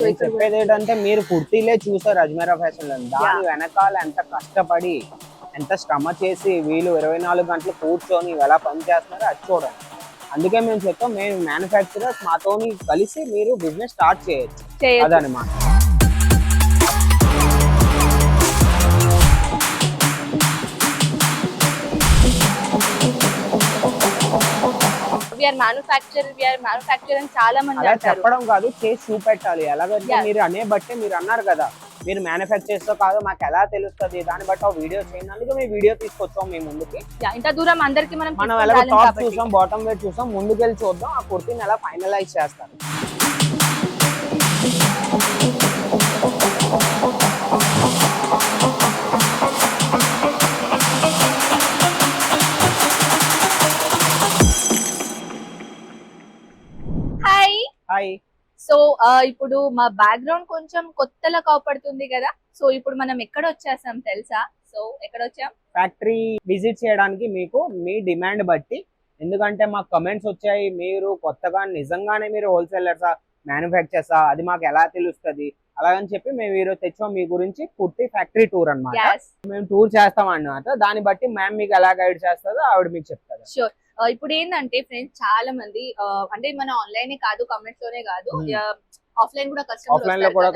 నేను చెప్పేది ఏంటంటే మీరు కుర్తీలే చూసారు అజ్మీరా ఫ్యాషన్ లో, దాని వెనకాల ఎంత కష్టపడి ఎంత శ్రమ చేసి వీళ్ళు 24 గంటలు కూర్చొని ఎలా పని చేస్తున్నారో అది చూడండి. అందుకే మేము చెప్తాం, మేము మ్యానుఫ్యాక్చరర్స్ మాతోని కలిసి మీరు బిజినెస్ స్టార్ట్ చేయొచ్చు అదనమాట. చాలా మంది అలా చెప్పడం కాదు, చేసి చూపెట్టాలి. ఎలాగంటే మీరు అనే బట్టే మీరు అన్నారు కదా, మీరు మ్యానుఫ్యాక్చర్స్ కాదు మాకు ఎలా తెలుస్తుంది, దాన్ని బట్టి ఆ వీడియో చేయండి. అందుకే మేము వీడియో తీసుకొచ్చాం మీ ముందుకి. ఇంత దూరం అందరికి మనం ఎలా టాప్ చూసాం, బాటమ్ వేర్ చూసాం, ముందుకెళ్ళి చూద్దాం ఆ కుర్తీని ఎలా ఫైనలైజ్ చేస్తారు. హాయ్. సో ఇప్పుడు మా బ్యాక్గ్రౌండ్ కొంచెం కొత్తలా కాపాడుతుంది కదా. సో ఇప్పుడు మనం ఎక్కడ వచ్చేసాం తెలుసా? సో ఎక్కడ వచ్చాం? ఫ్యాక్టరీ విజిట్ చేయడానికి, మీకు మీ డిమాండ్ బట్టి. ఎందుకంటే మాకు కమెంట్స్ వచ్చాయి, మీరు కొత్తగా నిజంగానే మీరు హోల్సేలర్సా మ్యానుఫ్యాక్చర్సా అది మాకు ఎలా తెలుస్తుంది అలాగని చెప్పి మేము ఈరోజు తెచ్చాం మీ గురించి కుర్తీ ఫ్యాక్టరీ టూర్ అన్నమాట. మేము టూర్ చేస్తాం అన్నమాట. దాన్ని బట్టి మ్యామ్ మీకు ఎలా గైడ్ చేస్తుందో ఆవిడ మీకు చెప్తారు. షూర్. ఇప్పుడు ఏంటంటే ఫ్రెండ్స్, చాలా మంది అంటే మన ఆన్లైన్ కాదు, కమెంట్స్ లోనే కాదు, ఆఫ్లైన్ కూడా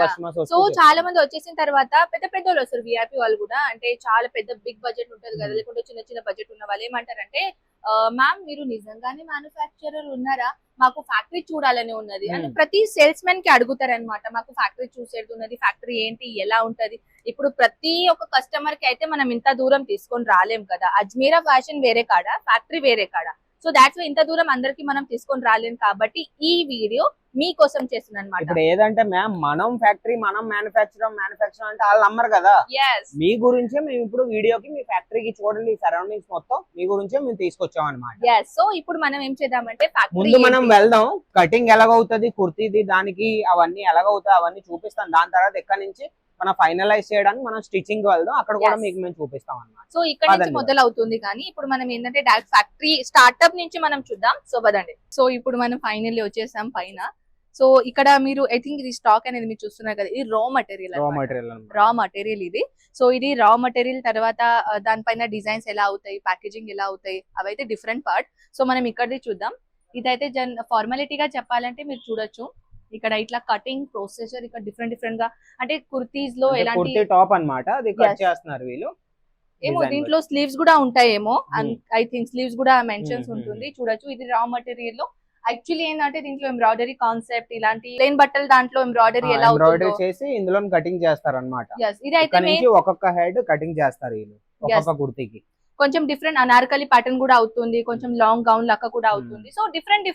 కస్టమర్స్. సో చాలా మంది వచ్చేసిన తర్వాత పెద్ద పెద్ద వాళ్ళు వస్తారు, విఐపి వాళ్ళు కూడా. అంటే చాలా పెద్ద బిగ్ బడ్జెట్ ఉంటది కదా, లేకుంటే చిన్న చిన్న బడ్జెట్ ఉన్న వాళ్ళు ఏమంటారంటే, మ్యామ్ మీరు నిజంగానే మ్యానుఫ్యాక్చరర్ ఉన్నారా, మాకు ఫ్యాక్టరీ చూడాలని ఉన్నది అని ప్రతి సేల్స్ మెన్ కి అడుగుతారు అనమాట. మాకు ఫ్యాక్టరీ చూసేది ఉన్నది, ఫ్యాక్టరీ ఏంటి ఎలా ఉంటది. ఇప్పుడు ప్రతి ఒక్క కస్టమర్ కి అయితే మనం ఇంత దూరం తీసుకొని రాలేం కదా. అజ్మీరా ఫ్యాషన్ వేరే కాడ, ఫ్యాక్టరీ వేరే కాడ. సో దాట్స్ వై ఇంత దూరం అందరికి మనం తీసుకొని రాలేం కాబట్టి ఈ వీడియో మీకోసం చేస్తున్నాను అనమాట. ఇప్పుడు ఏదంటే మ్యామ్ మనం ఫ్యాక్టరీ మనం మ్యానుఫ్యాక్చర్ అంటే వాళ్ళు నమ్మరు కదా. మీ గురించే మేము ఇప్పుడు వీడియోకి మీ ఫ్యాక్టరీకి చూడండి, సరౌండింగ్స్ మొత్తం మీ గురించే మేము తీసుకొచ్చాం అనమాట. సో ఇప్పుడు మనం ఏం చేద్దామంటే ముందు మనం వెళ్దాం, కటింగ్ ఎలాగవుతుంది కుర్తీది, దానికి అవన్నీ ఎలాగవుతాయి అవన్నీ చూపిస్తాం. దాని తర్వాత ఎక్కడి నుంచి మనం ఫైనలైజ్ చేయడానికి మనం స్టిచ్చింగ్ వెళ్దాం, అక్కడ కూడా మీకు మేము చూపిస్తాం అన్నమాట. సో ఇక్కడ నుంచి మొదలవుతుంది, కానీ ఇప్పుడు మనం ఏంటంటే డైరెక్ట్ ఫ్యాక్టరీ స్టార్ట్అప్ నుంచి మనం చూద్దాం. సో పదండి. సో ఇప్పుడు మనం ఫైనల్లీ వచ్చేసాం పైన. సో ఇక్కడ మీరు ఐ థింక్ ఇది స్టాక్ అనేది మీరు చూస్తున్నారు కదా, ఇది రా మటీరియల్ ఇది. సో ఇది రా మటీరియల్ తర్వాత దానిపైన డిజైన్స్ ఎలా అవుతాయి, ప్యాకేజింగ్ ఎలా అవుతాయి, అవైతే డిఫరెంట్ పార్ట్. సో మనం ఇక్కడది చూద్దాం. ఇదైతే ఫార్మాలిటీగా చెప్పాలంటే మీరు చూడొచ్చు ఇక్కడ ఇట్లా కటింగ్ ప్రొసెసర్ ఇక్కడ డిఫరెంట్ గా, అంటే కుర్తీస్ లో ఎలాంటి టాప్ అన్నమాట, అది కట్ చేస్తున్నారు వీళ్ళు. ఏమో దీంట్లో స్లీవ్స్ కూడా ఉంటాయేమో, ఐ థింక్ స్లీవ్స్ కూడా మెన్షన్స్ ఉంటుంది. చూడొచ్చు ఇది రా మటీరియల్ లో. యాక్చువల్లీ ఏంటంటే దీంట్లో ఎంబ్రాయిడరీ కాన్సెప్ట్, ఇలాంటి ప్లెయిన్ బట్టలు దాంట్లో ఎంబ్రాయిడరీ ఎలా ఎంబ్రాయిడరీ చేసి ఇందులో కటింగ్ చేస్తారు అన్నమాట. ఇది అయితే ఒక్కొక్క హెడ్ కటింగ్ చేస్తారు వీళ్ళు ఒక్కొక్క కుర్తీకి. కొంచెం డిఫరెంట్ అనార్కలి ప్యాటర్న్ కూడా అవుతుంది, కొంచెం లాంగ్ గౌన్ లక్క కూడా అవుతుంది. సో డిఫరెంట్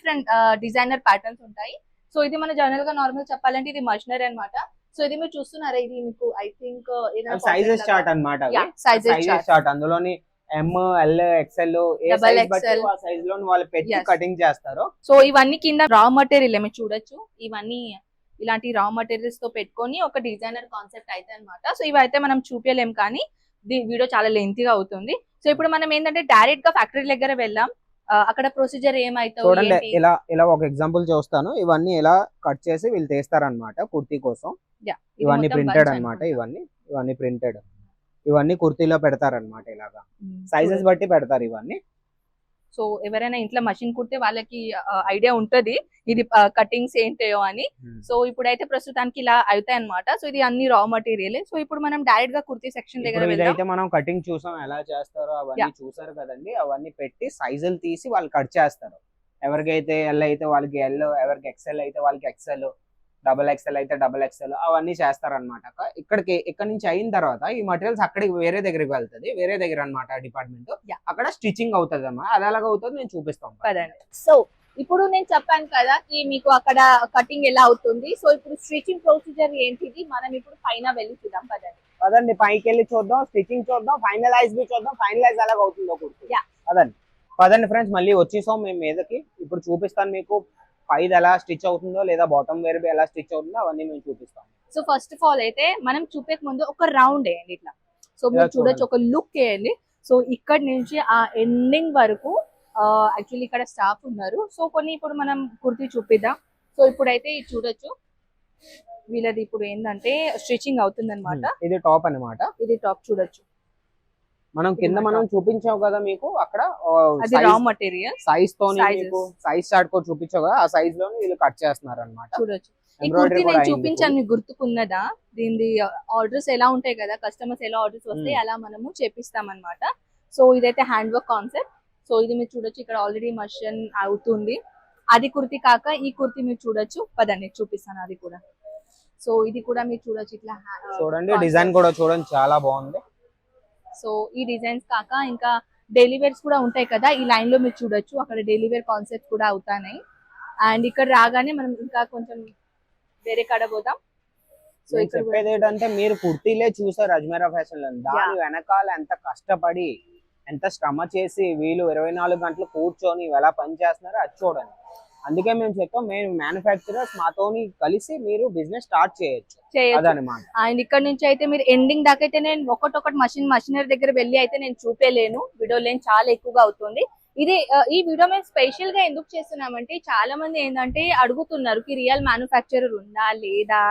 డిజైనర్ ప్యాటర్న్స్ ఉంటాయి. సో ఇది మన జనరల్ గా నార్మల్ చెప్పాలంటే ఇది మషనరీ అన్నమాట. సో ఇది మీరు చూస్తున్నారా, ఇది మీకు ఐ థింక్ సైజెస్ చార్ట్ అన్నమాట. సైజెస్ చార్ట్ అందులోని ఎం, ఎల్, ఎక్స్ఎల్ ఏ సైజ్ బట్టి ఆ సైజ్ లో వాళ్ళు పెట్టి కటింగ్ చేస్తారు. సో ఇవన్నీ కింద రా మటీరియల్ ఏమో చూడొచ్చు. ఇవన్నీ ఇలాంటి రా మటీరియల్స్ తో పెట్టుకొని ఒక డిజైనర్ కాన్సెప్ట్ అయితే అన్నమాట. సో ఇవైతే మనం చూపించలేం, కానీ వీడియో చాలా లెంతీగా అవుతుంది. సో ఇప్పుడు మనం ఏంటంటే డైరెక్ట్ గా ఫ్యాక్టరీ దగ్గర వెళ్ళాం, అక్కడ ప్రొసీజర్ ఏమైతే చూడండి. ఇలా ఒక ఎగ్జాంపుల్ చూస్తాను. ఇవన్నీ ఇలా కట్ చేసి వీళ్ళు తీస్తారన్నమాట కుర్తీ కోసం. ఇవన్నీ ప్రింటెడ్ అన్నమాట. ఇవన్నీ ప్రింటెడ్, ఇవన్నీ కుర్తీలో పెడతారన్నమాట. ఇలాగా సైజెస్ బట్టి పెడతారు ఇవన్నీ. సో ఎవరైనా ఇంట్లో మషిన్ కుడితే వాళ్ళకి ఐడియా ఉంటది ఇది కటింగ్స్ ఏంటో అని. సో ఇప్పుడైతే ప్రస్తుతానికి ఇలా అవుతాయి అన్నమాట. సో ఇది అన్ని రా మటీరియల్. సో ఇప్పుడు మనం డైరెక్ట్ గా కుర్తీ సెక్షన్ దగ్గర ఇదైతే మనం కటింగ్ చూసాం ఎలా చేస్తారో, అవన్నీ చూసారు కదండి. అవన్నీ పెట్టి సైజులు తీసి వాళ్ళు కట్ చేస్తారు. ఎవరికైతే ఎల్ అయితే వాళ్ళకి ఎల్, ఎవరికి ఎక్స్ఎల్ అయితే వాళ్ళకి ఎక్స్ఎల్, డబల్ ఎక్స్ఎల్ అయితే డబల్ ఎక్స్ఎల్, అవన్నీ చేస్తారనమాట. ఇక్కడ నుంచి అయిన తర్వాత ఈ మటీరియల్స్ అక్కడికి వేరే దగ్గరికి వెళ్తుంది, వేరే దగ్గర అనమాట డిపార్ట్మెంట్. అక్కడ స్టిచ్చింగ్ అవుతుంది అన్నమాట. అది ఎలాగ అవుతుంది నేను చూపిస్తాం. సో ఇప్పుడు నేను చెప్పాను కదా మీకు అక్కడ కటింగ్ ఎలా అవుతుంది. సో ఇప్పుడు స్టిచింగ్ ప్రొసీజర్ ఏంటిది మనం ఇప్పుడు పైన వెళ్ళి చూద్దాం. పదండి పైకి వెళ్ళి చూద్దాం, స్టిచింగ్ చూద్దాం, ఫైనలైజ్ బి చూద్దాం, ఫైనలైజ్ ఎలాగ అవుతుందో కూడా. పదండి ఫ్రెండ్స్, మళ్ళీ వచ్చేసాం మేము మీదకి. ఇప్పుడు చూపిస్తాను మీకు పైది ఎలా స్టిచ్ అవుతుందో, లేదా బాటమ్ వేర్ ఎలా స్టిచ్ అవుతుందో అవన్నీ మేము చూపిస్తాం. సో ఫస్ట్ ఆఫ్ ఆల్ అయితే మనం చూపేక ముందు ఒక రౌండ్ వేయండి ఇట్లా. సో మీరు చూడొచ్చు, ఒక లుక్ వేయండి. సో ఇక్కడ నుంచి ఆ ఎండింగ్ వరకు యాక్చువల్లీ ఇక్కడ స్టాఫ్ ఉన్నారు. సో కొన్ని ఇప్పుడు మనం కుర్తీ చూపిద్దాం. సో ఇప్పుడైతే ఇది చూడొచ్చు, వీళ్ళది ఇప్పుడు ఏంటంటే స్టిచింగ్ అవుతుంది అనమాట. ఇది టాప్ అన్నమాట. ఇది టాప్ చూడొచ్చు. మనం కింద మనం చూపించావు కదా మీకు అక్కడ అది రా మెటీరియల్ సైజ్ తోని మీకు సైజ్ చార్ట్ కూడా చూపించావు కదా, ఆ సైజ్ లోనే వీళ్ళు కట్ చేస్తున్నారు అన్నమాట. చూడొచ్చు. ఈ కుర్తీ నేను చూపించాను, మీకు గుర్తుకున్నదా? దీని ఆర్డర్స్ ఎలా ఉంటాయి కదా, కస్టమర్స్ ఎలా ఆర్డర్స్ వస్తాయి అలా మనము చేపిస్తాం అన్నమాట. సో ఇదైతే హ్యాండ్ వర్క్ కాన్సెప్ట్. సో ఇది మీరు చూడొచ్చు, ఇక్కడ ఆల్రెడీ మషన్ అవుతుంది. అది కుర్తీ కాక ఈ కుర్తీ మీరు చూడొచ్చు, పదండి చూపిస్తాను అది కూడా. సో ఇది కూడా మీరు చూడొచ్చు, ఇట్లా చూడండి డిజైన్ కూడా చూడండి చాలా బాగుంది. సో ఈ డిజైన్స్ కాక ఇంకా డైలీ వేర్స్ కూడా ఉంటాయి కదా, ఈ లైన్ లో మీరు చూడొచ్చు, అక్కడ డైలీ వేర్ కాన్సెప్ట్ కూడా అవుతాయి. అండ్ ఇక్కడ రాగానే మనం ఇంకా కొంచెం వేరే కాడ పోదాం. సో ఇక్కడ చెప్పేది ఏంటంటే మీరు కుర్తీలే చూసారు అజ్మీరా ఫ్యాషన్ లో, దాని వెనకాల ఎంత కష్టపడి ఎంత శ్రమ చేసి వీళ్ళు 24 గంటలు కూర్చొని ఎలా పని చేస్తున్నారో అది చూడండి. అందుకే మేము చెప్తాం, మేము మ్యానుఫ్యాక్చరర్స్ మాతోని కలిసి మీరు బిజినెస్ స్టార్ట్ చేయొచ్చు అదనమాట. అండ్ ఇక్కడ నుంచి అయితే మీరు ఎండింగ్ దాకా అయితే నేను ఒకటొకటి మషినరీ దగ్గర వెళ్ళి అయితే నేను చూపేలేను, వీడియో లేని చాలా ఎక్కువగా అవుతుంది. ఇది ఈ వీడియో మేము స్పెషల్ గా ఎందుకు చేస్తున్నామంటే చాలా మంది ఏంటంటే అడుగుతున్నారు కి రియల్ మ్యానుఫ్యాక్చరర్ ఉందా లేదా,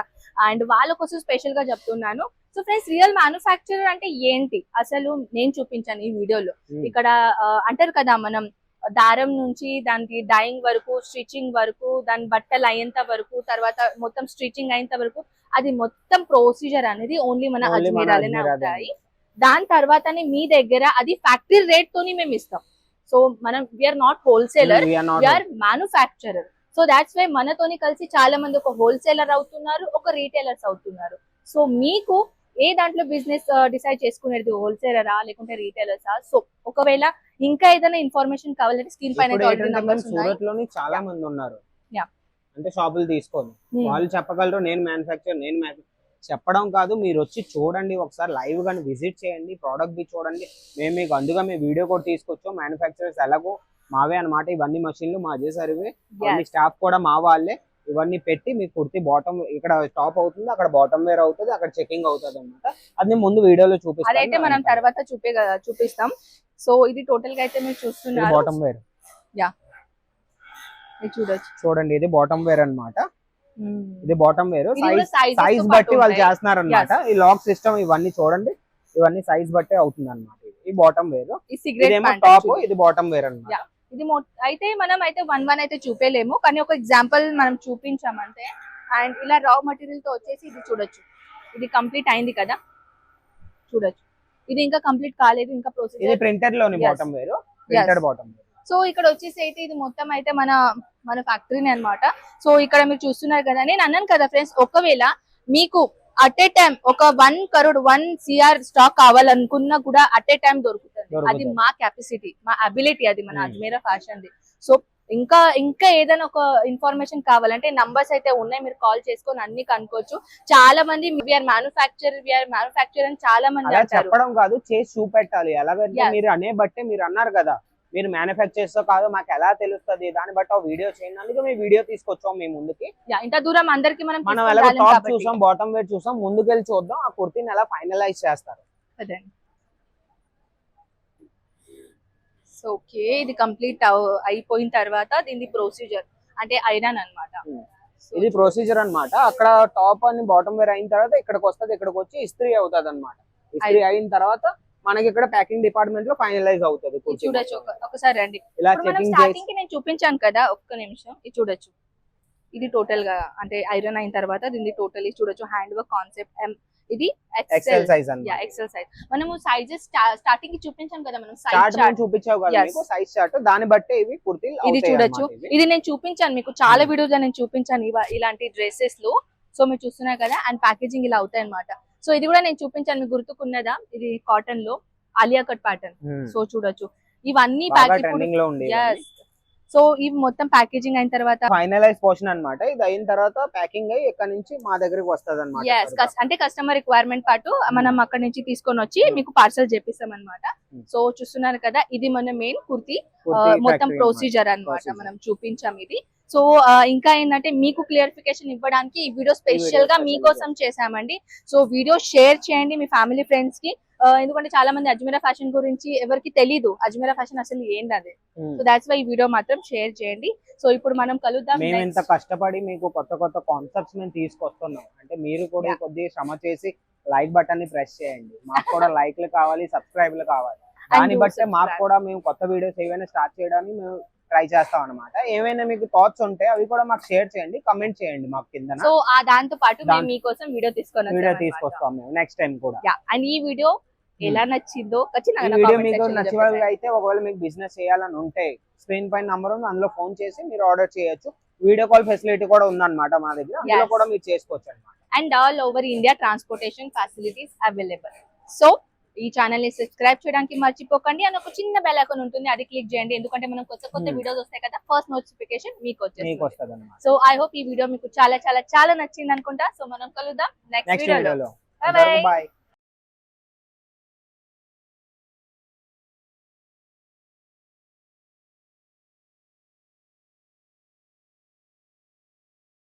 అండ్ వాళ్ళ కోసం స్పెషల్ గా చెప్తున్నాను. సో ఫ్రెండ్స్, రియల్ మ్యానుఫ్యాక్చరర్ అంటే ఏంటి అసలు నేను చూపించాను ఈ వీడియోలో. ఇక్కడ అంటారు కదా, మనం దారం నుంచి దానికి డైయింగ్ వరకు, స్టిచ్చింగ్ వరకు, దాని బట్టలు అయ్యేంత వరకు, తర్వాత మొత్తం స్టిచ్చింగ్ అయ్యేంత వరకు, అది మొత్తం ప్రొసీజర్ అనేది ఓన్లీ మన అజ్మీరాలోనే అవుతాయి. దాని తర్వాతనే మీ దగ్గర అది ఫ్యాక్టరీ రేట్ తోని మేము ఇస్తాం. సో మనం we're not wholesaler, we're manufacturer. So that's why మనతోని కలిసి చాలా మంది ఒక హోల్సేలర్ అవుతున్నారు, ఒక రీటైలర్స్ అవుతున్నారు. సో మీకు ఏ దాంట్లో బిజినెస్ డిసైడ్ చేసుకునేది, హోల్సేలరా లేకుంటే రీటైలర్సా? సో ఒకవేళ ఇంకా ఏదైనా ఇన్ఫర్మేషన్ కావాలంటే స్క్రీన్ పైన సూరత్ లోని చాలా మంది ఉన్నారు అంటే షాపులు తీసుకొని వాళ్ళు చెప్పగలరు నేను మ్యానుఫ్యాక్చర్ చెప్పడం కాదు, మీరు వచ్చి చూడండి ఒకసారి, లైవ్ గాని విజిట్ చేయండి, ప్రోడక్ట్ బి చూడండి. మేము మీకు అందుగా మేము వీడియో కూడా తీసుకొచ్చాం. మ్యానుఫ్యాక్చరర్స్ ఎలాగో మావే అనమాట, ఇవన్నీ మషిన్లు మా చేసారివి, స్టాఫ్ కూడా మా వాళ్ళే. ఇవన్నీ పెట్టి మీకు కుర్తి బాటమ్ ఇక్కడ టాప్ అవుతుంది, అక్కడ బాటమ్ వేర్ అవుతుంది, అక్కడ చెకింగ్ అవుతుంది అనమాట. అది ముందు వీడియోలో చూపిస్తాం, అదైతే మనం తర్వాత చూపిస్తాం. సో ఇది టోటల్ గా అయితే మీరు చూస్తున్నారు బాటమ్ వేర్. యా చూడండి ఇది బాటమ్ వేర్ అన్నమాట. ఇది బాటమ్ వేర్, సైజ్ బట్టి వాళ్ళు చేస్తున్నారు అనమాట. ఈ లాక్ సిస్టమ్ ఇవన్నీ చూడండి, ఇవన్నీ సైజ్ బట్టే అవుతుంది అనమాట. ఈ బాటమ్ వేర్, ఇదేమో టాప్, ఇది బాటమ్ వేర్ అన్నమాట. ఇది అయితే మనం అయితే వన్ అయితే చూపేలేము, కానీ ఒక ఎగ్జాంపుల్ మనం చూపించామంటే. అండ్ ఇలా రా మెటీరియల్ తో వచ్చేసి ఇది చూడొచ్చు, ఇది కంప్లీట్ అయింది కదా, చూడొచ్చు. ఇది ఇంకా కంప్లీట్ కాలేదు, ఇంకా ప్రొసీజర్. ఇది ప్రింటెడ్ లోని bottom wear, printed bottom wear. So ఇక్కడ వచ్చేసి అయితే ఇది మొత్తం అయితే మన ఫ్యాక్టరీని అన్నమాట. సో ఇక్కడ మీరు చూస్తున్నారు కదా, నేను అన్నాను కదా ఫ్రెండ్స్, ఒకవేళ మీకు అట్ ఏ టైం ఒక 1 crore 1 CR స్టాక్ కావాలనుకున్నా కూడా అట్ ఏ టైం దొరుకుతుంది. అది మా కెపాసిటీ, మా అబిలిటీ, అది మన అజ్మీరా ఫ్యాషన్ ది. సో ఇంకా ఏదైనా ఒక ఇన్ఫర్మేషన్ కావాలంటే నంబర్స్ అయితే ఉన్నాయి, మీరు కాల్ చేసుకొని అన్ని కనుక్కోవచ్చు. చాలా మంది వీఆర్ మ్యానుఫ్యాక్చర్ అని చాలా మంది అంటారు. చెప్పడం కాదు, చేసి చూపెట్టాలి. ఎలాగంటే మీరు అనే బట్టే మీరు అన్నారు కదా, మీరు మ్యానుఫ్యాక్చర్స్ కాదు మాకు ఎలా తెలుస్తుంది, దాన్ని బట్టి ఆ వీడియో చేయండి. అందుకే మేము వీడియో తీసుకొచ్చాం మీ ముందుకి. ఇంత దూరం అందరికి మనం ఎలా టాప్ చూసాం, బాటమ్ వేర్ చూసాం, ముందుకెళ్ళి చూద్దాం ఆ కుర్తీని ఎలా ఫైనలైజ్ చేస్తారు. సో ఓకే, ఇది కంప్లీట్ అయిపోయిన తర్వాత దీని ప్రొసీజర్ అంటే ఐరన్ అన్నమాట. ఇది ప్రొసీజర్ అన్నమాట. అక్కడ టాప్ అని బాటమ్ వేర్ అయిన తర్వాత ఇక్కడికి వస్తుంది, ఇక్కడికి వచ్చి ఇస్త్రీ అవుతుంది అన్నమాట. ఇస్త్రీ అయిన తర్వాత మనకి ఇక్కడ ప్యాకింగ్ డిపార్ట్మెంట్ లో ఫైనలైజ్ అవుతుంది. చూడొచ్చు ఒకసారి రండి. ఇలా స్టార్టింగ్ కి నేను చూపించాను కదా, ఒక్క నిమిషం. ఇది చూడొచ్చు, ఇది టోటల్ గా అంటే ఐరన్ అయిన తర్వాత దీన్ని టోటల్ చూడొచ్చు. హ్యాండ్ వర్క్ కాన్సెప్ట్, ఇది ఎక్సెల్ సైజ్ అన్నమాట. ఎక్సెల్ సైజ్ మనము సైజెస్ స్టార్టింగ్ కి చూపించాం కదా, మనం సైజ్ చార్ట్ చూపించావు కదా మీకు, సైజ్ చార్ట్, దాన్ని బట్టి ఇవి కుర్తీలు. ఇది చూడొచ్చు, ఇది నేను చూపించాను మీకు చాలా వీడియోస్ లో, నేను చూపించాను ఇలాంటి డ్రెస్సెస్ లో. సో మీరు చూస్తున్నారు కదా, అండ్ ప్యాకేజింగ్ ఇలా అవుతాయి అన్నమాట. సో ఇది కూడా నేను చూపించాను, మీకు గుర్తుకున్నదా? ఇది కాటన్ లో ఆలియా కట్ ప్యాటర్న్. సో చూడొచ్చు, ఇవన్నీ సో ఇవి మొత్తం ప్యాకేజింగ్ అయిన తర్వాత ఫైనలైజ్ పోర్షన్ అన్నమాట. ఇది అయిన తర్వాత ప్యాకింగ్ అయ్యి ఇక్కడ నుంచి మా దగ్గరికి వస్తుంది అన్నమాట. అంటే కస్టమర్ రిక్వైర్మెంట్ పాటు మనం అక్కడ నుంచి తీసుకొని వచ్చి మీకు పార్సల్ చేపిస్తాం అన్నమాట. సో చూస్తున్నారు కదా, ఇది మన మెయిన్ కుర్తీ మొత్తం ప్రొసీజర్ అన్నమాట, మనం చూపించాం ఇది. సో ఇంకా ఏంటంటే మీకు క్లియరిఫికేషన్ ఇవ్వడానికి ఈ వీడియో స్పెషల్ గా మీకోసం చేసామండి. సో వీడియో షేర్ చేయండి మీ ఫ్యామిలీ ఫ్రెండ్స్ కి. ఎందుకంటే చాలా మంది అజ్మీరా ఫ్యాషన్ గురించి ఎవరికి తెలీదు, అజ్మీరా ఫ్యాషన్ అసలు ఏంటది. సో దాట్స్ వై ఈ వీడియో మాత్రం షేర్ చేయండి. సో ఇప్పుడు మనం కలుద్దాం. మేము ఇంత కష్టపడి మీకు కొత్త కొత్త కాన్సెప్ట్స్ మేము తీసుకొస్తున్నాం అంటే మీరు కూడా కొద్దిగా శ్రమ చేసి లైక్ బటన్ ని ప్రెస్ చేయండి. మాకు కూడా లైక్లు కావాలి, సబ్స్క్రైబ్లు కావాలి. దాన్ని బట్టే మాకు కూడా మేము కొత్త వీడియోస్ ఏవైనా స్టార్ట్ చేయడానికి మేము ట్రై చేస్తాం అనమాట. ఏమైనా మీకు థాట్స్ ఉంటే అవి కూడా మాకు షేర్ చేయండి, కమెంట్ చేయండి మాకు కింద. సో దాంతో పాటు మేము మీకోసం వీడియో తీసుకొస్తాం మేము నెక్స్ట్ టైం కూడా. అండ్ ఈ వీడియో ఎలా నచ్చిందో ఖచ్చితంగా వీడియో మీకు నచ్చిన వాళ్ళు అయితే ఒకవేళ మీకు బిజినెస్ చేయాలని ఉంటే స్క్రీన్ పైన నంబర్ ఉంది, అందులో ఫోన్ చేసి మీరు ఆర్డర్ చేయొచ్చు. వీడియో కాల్ ఫెసిలిటీ కూడా ఉందన్నమాట మా దగ్గర, అందులో కూడా మీరు చేసుకోవచ్చు అనమాట. And all over India transportation facilities available. So ఈ ఛానల్ ని సబ్స్క్రైబ్ చేయడానికి మర్చిపోకండి. అని ఒక చిన్న బెల్ ఐకాన్ ఉంటుంది, అది క్లిక్ చేయండి. ఎందుకంటే మనం కొత్త వీడియోస్ వస్తాయి కదా, ఫస్ట్ నోటిఫికేషన్ మీకు వచ్చేస్తుంది. సో ఐ హోప్ ఈ వీడియో మీకు చాలా చాలా చాలా నచ్చింది అనుకుంటా. సో మనం కలుద్దాం నెక్స్ట్ వీడియోలో. By by.